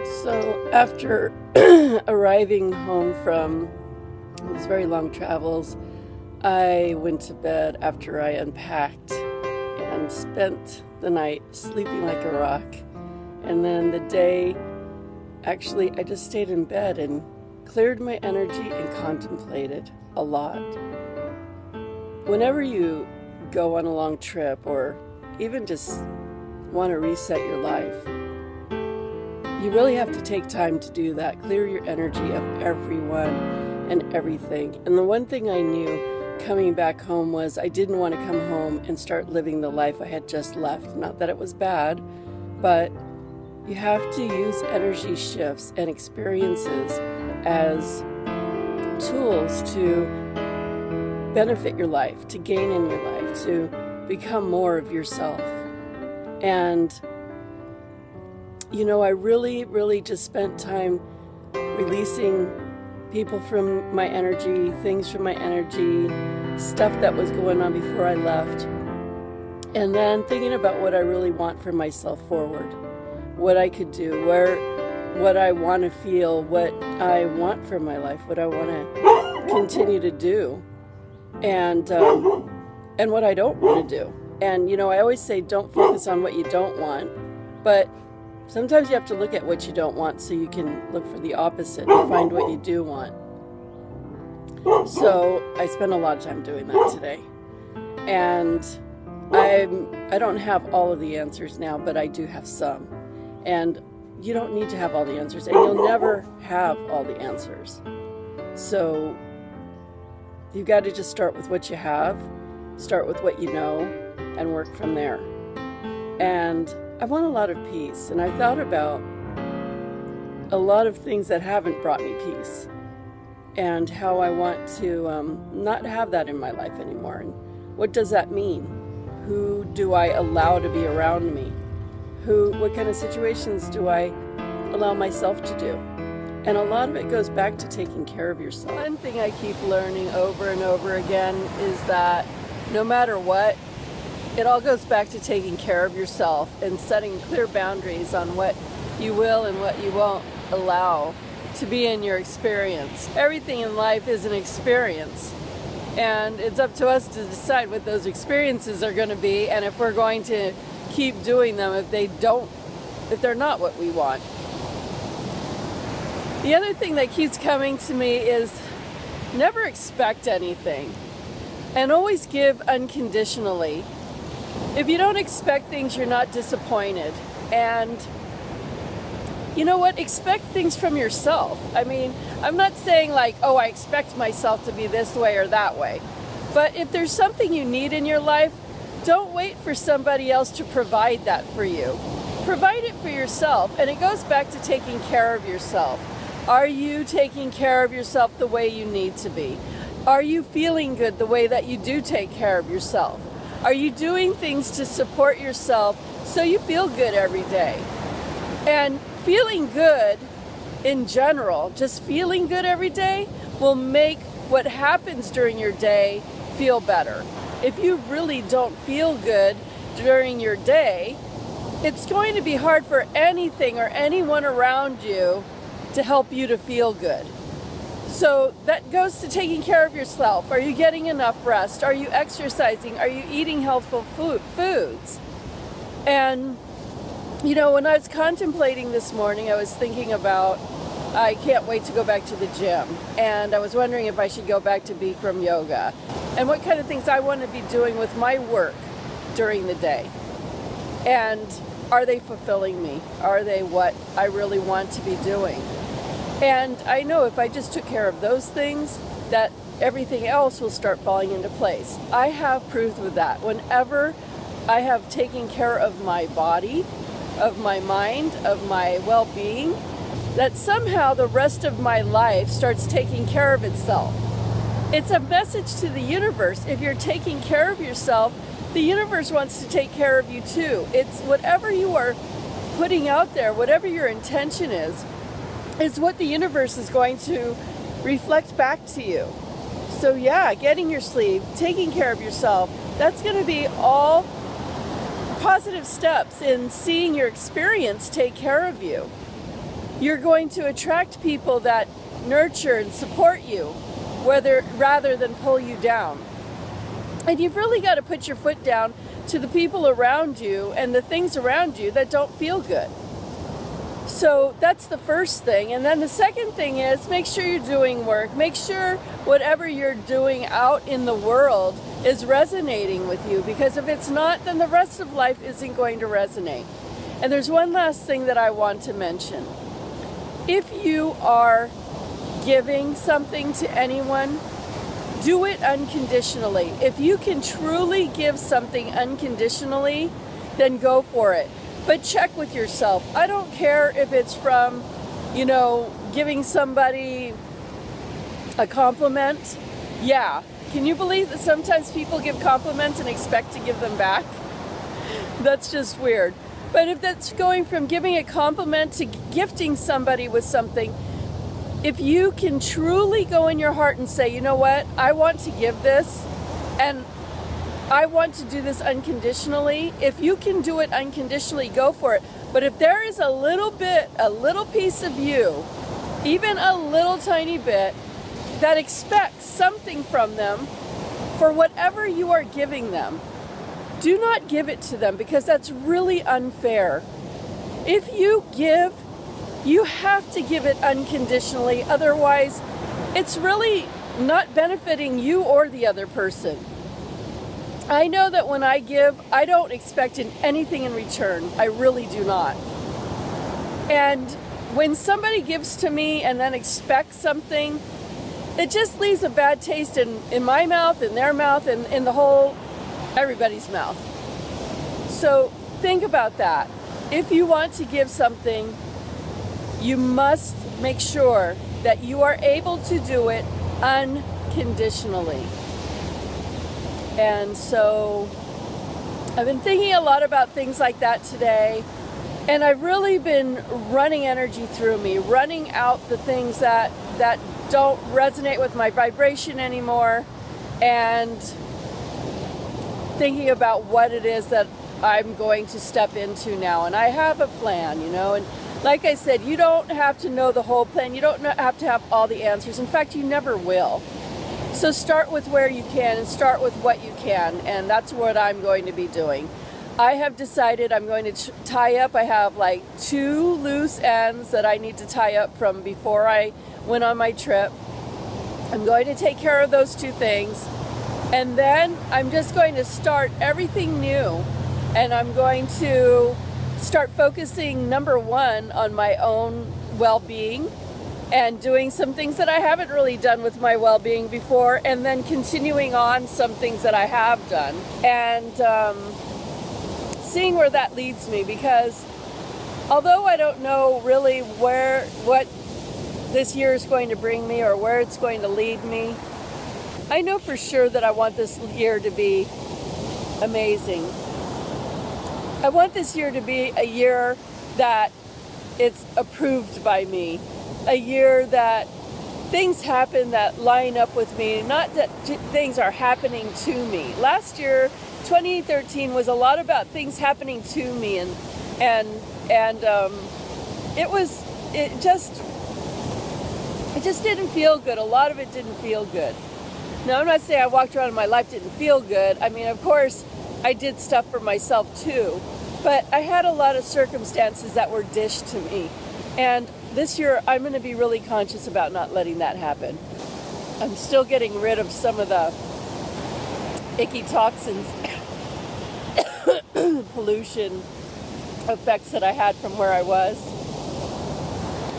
So after arriving home from these very long travels, I went to bed after I unpacked and spent the night sleeping like a rock. And then the day, actually, I just stayed in bed and cleared my energy and contemplated a lot. Whenever you go on a long trip or even just want to reset your life, you really have to take time to do that. Clear your energy of everyone and everything. And the one thing I knew coming back home was I didn't want to come home and start living the life I had just left. Not that it was bad, but you have to use energy shifts and experiences as tools to benefit your life, to gain in your life, to become more of yourself. And you know, I really just spent time releasing people from my energy, things from my energy, stuff that was going on before I left. And then thinking about what I really want for myself forward, what I could do, what I want to feel, what I want for my life, what I want to continue to do, and what I don't want to do. And, you know, I always say don't focus on what you don't want, but sometimes you have to look at what you don't want so you can look for the opposite and find what you do want. So I spent a lot of time doing that today. And I don't have all of the answers now, but I do have some. And you don't need to have all the answers, and you'll never have all the answers. So you've got to just start with what you have, start with what you know, and work from there. And I want a lot of peace, and I thought about a lot of things that haven't brought me peace and how I want to not have that in my life anymore. And what does that mean? Who do I allow to be around me? What kind of situations do I allow myself to do? And a lot of it goes back to taking care of yourself. One thing I keep learning over and over again is that no matter what, it all goes back to taking care of yourself and setting clear boundaries on what you will and what you won't allow to be in your experience. Everything in life is an experience, and it's up to us to decide what those experiences are going to be, and if we're going to keep doing them if they're not what we want. The other thing that keeps coming to me is never expect anything, and always give unconditionally. If you don't expect things, you're not disappointed. And you know what? Expect things from yourself. I mean, I'm not saying like, oh, I expect myself to be this way or that way. But if there's something you need in your life, don't wait for somebody else to provide that for you. Provide it for yourself. And it goes back to taking care of yourself. Are you taking care of yourself the way you need to be? Are you feeling good the way that you do take care of yourself? Are you doing things to support yourself so you feel good every day? And feeling good in general, just feeling good every day, will make what happens during your day feel better. If you really don't feel good during your day, it's going to be hard for anything or anyone around you to help you to feel good. So that goes to taking care of yourself. Are you getting enough rest? Are you exercising? Are you eating healthful foods? And, you know, when I was contemplating this morning, I was thinking about, I can't wait to go back to the gym. And I was wondering if I should go back to Bikram yoga and what kind of things I want to be doing with my work during the day. And are they fulfilling me? Are they what I really want to be doing? And I know if I just took care of those things, that everything else will start falling into place. I have proof of that. Whenever I have taken care of my body, of my mind, of my well-being, that somehow the rest of my life starts taking care of itself. It's a message to the universe. If you're taking care of yourself, the universe wants to take care of you too. It's whatever you are putting out there, whatever your intention is what the universe is going to reflect back to you. So yeah, getting your sleep, taking care of yourself, that's going to be all positive steps in seeing your experience take care of you. You're going to attract people that nurture and support you, rather than pull you down. And you've really got to put your foot down to the people around you and the things around you that don't feel good. So that's the first thing. And then the second thing is, make sure you're doing work. Make sure whatever you're doing out in the world is resonating with you, because if it's not, then the rest of life isn't going to resonate. And there's one last thing that I want to mention. If you are giving something to anyone, do it unconditionally. If you can truly give something unconditionally, then go for it. But check with yourself. I don't care if it's from, giving somebody a compliment. Yeah. Can you believe that sometimes people give compliments and expect to give them back? That's just weird. But if that's going from giving a compliment to gifting somebody with something, if you can truly go in your heart and say, you know what, I want to give this, and I want to do this unconditionally. If you can do it unconditionally, go for it. But if there is a little piece of you, even a little tiny bit, that expects something from them for whatever you are giving them, do not give it to them, because that's really unfair. If you give, you have to give it unconditionally. Otherwise, it's really not benefiting you or the other person. I know that when I give, I don't expect anything in return. I really do not. And when somebody gives to me and then expects something, it just leaves a bad taste in my mouth, in their mouth, and in everybody's mouth. So think about that. If you want to give something, you must make sure that you are able to do it unconditionally. And so I've been thinking a lot about things like that today, and I've really been running energy through me, running out the things that don't resonate with my vibration anymore, and thinking about what it is that I'm going to step into now. And I have a plan, and like I said, you don't have to know the whole plan. You don't have to have all the answers. In fact, you never will. So start with where you can and start with what you can, and that's what I'm going to be doing. I have decided I'm going to tie up. I have like 2 loose ends that I need to tie up from before I went on my trip. I'm going to take care of those 2 things, and then I'm just going to start everything new, and I'm going to start focusing, number 1, on my own well-being and doing some things that I haven't really done with my well-being before, and then continuing on some things that I have done, and seeing where that leads me. Because although I don't know really what this year is going to bring me or where it's going to lead me, I know for sure that I want this year to be amazing. I want this year to be a year that it's approved by me, a year that things happen that line up with me, not that things are happening to me. Last year, 2013, was a lot about things happening to me, and it just didn't feel good. A lot of it didn't feel good. Now, I'm not saying I walked around and my life didn't feel good. I mean, of course, I did stuff for myself too, but I had a lot of circumstances that were dished to me. And this year, I'm going to be really conscious about not letting that happen. I'm still getting rid of some of the icky toxins, pollution effects that I had from where I was.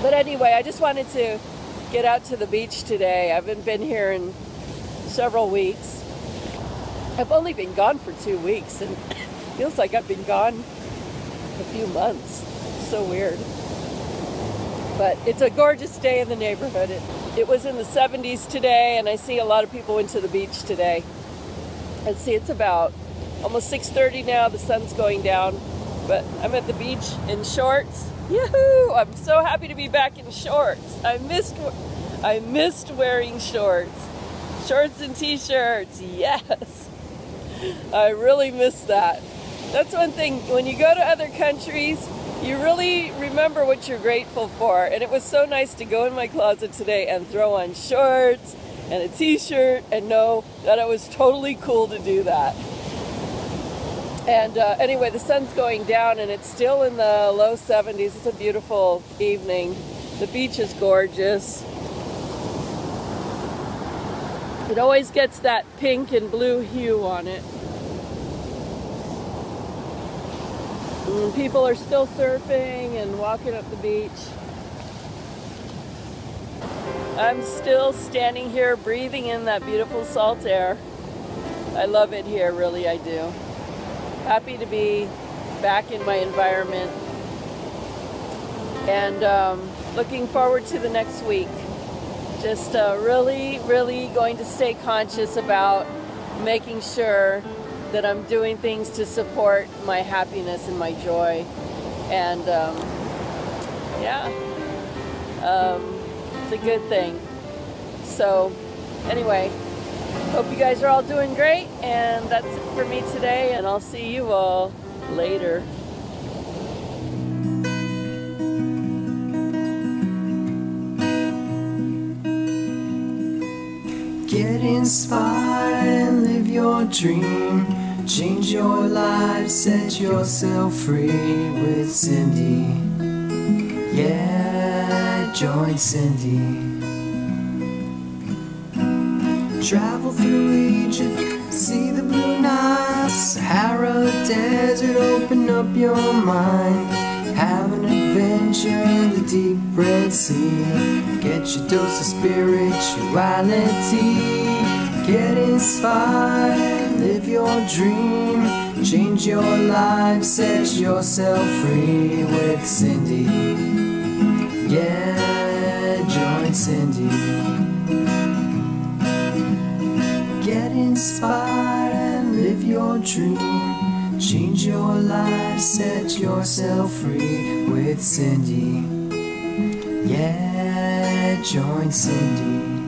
But anyway, I just wanted to get out to the beach today. I haven't been here in several weeks. I've only been gone for 2 weeks, and it feels like I've been gone a few months. So weird. But it's a gorgeous day in the neighborhood. It was in the 70s today, and I see a lot of people went to the beach today. And see, it's about almost 6:30 now. The sun's going down, but I'm at the beach in shorts. Yahoo! I'm so happy to be back in shorts. I missed wearing shorts. Shorts and t-shirts, yes. I really miss that. That's one thing, when you go to other countries, You really remember what you're grateful for. And it was so nice to go in my closet today and throw on shorts and a t-shirt and know that it was totally cool to do that. And anyway, the sun's going down and it's still in the low 70s. It's a beautiful evening. The beach is gorgeous. It always gets that pink and blue hue on it. And people are still surfing and walking up the beach. I'm still standing here breathing in that beautiful salt air. I love it here, really I do. Happy to be back in my environment, and looking forward to the next week. Just really going to stay conscious about making sure that I'm doing things to support my happiness and my joy. And yeah, it's a good thing. So anyway, hope you guys are all doing great, and that's it for me today, and I'll see you all later. Get inspired and live your dream. Change your life, set yourself free with Cindy. Yeah, join Cindy. Travel through Egypt, see the blue Nile, Sahara Desert, open up your mind. Have an adventure in the deep Red Sea. Get your dose of spirituality. Get inspired, live your dream. Change your life, set yourself free with Cindy. Yeah, join Cindy. Get inspired and live your dream. Change your life, set yourself free with Cindy. Yeah, join Cindy.